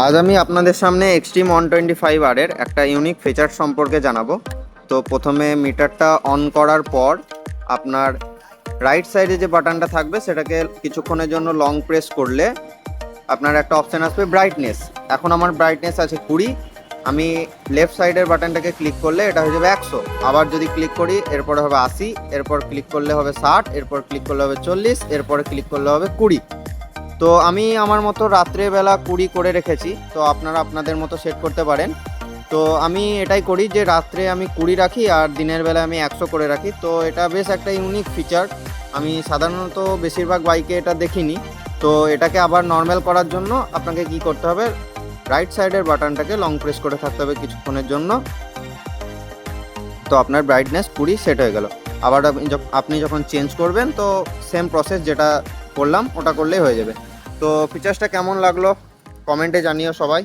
আজ আমি আপনাদের সামনে এক্সট্রিম 125R এর একটা ইউনিক ফিচার সম্পর্কে জানাবো। তো প্রথমে মিটারটা অন করার পর আপনার রাইট সাইডে যে বাটনটা থাকবে সেটাকে কিছুক্ষণের জন্য লং প্রেস করলে আপনার একটা অপশান আসবে ব্রাইটনেস। এখন আমার ব্রাইটনেস আছে 20। আমি লেফট সাইডের বাটনটাকে ক্লিক করলে এটা হয়ে যাবে 100। আবার যদি ক্লিক করি এরপরে হবে 80, এরপর ক্লিক করলে হবে 60, এরপর ক্লিক করলে হবে 40, এরপরে ক্লিক করলে হবে 20। তো আমি আমার মতো রাত্রেবেলা 20 করে রেখেছি, তো আপনারা আপনাদের মতো সেট করতে পারেন। তো আমি এটাই করি যে রাত্রে আমি 20 রাখি আর দিনের বেলা আমি 100 করে রাখি। তো এটা বেশ একটা ইউনিক ফিচার, আমি সাধারণত বেশিরভাগ বাইকে এটা দেখিনি। তো এটাকে আবার নর্মাল করার জন্য আপনাকে কি করতে হবে, রাইট সাইডের বাটনটাকে লং প্রেস করে থাকতে হবে কিছুক্ষণের জন্য। তো আপনার ব্রাইটনেস 20 সেট হয়ে গেল। আবার আপনি যখন চেঞ্জ করবেন তো সেম প্রসেস যেটা করলাম ওটা করলেই হয়ে যাবে। তো ফিচার্সটা কেমন লাগলো কমেন্টে জানিও সবাই।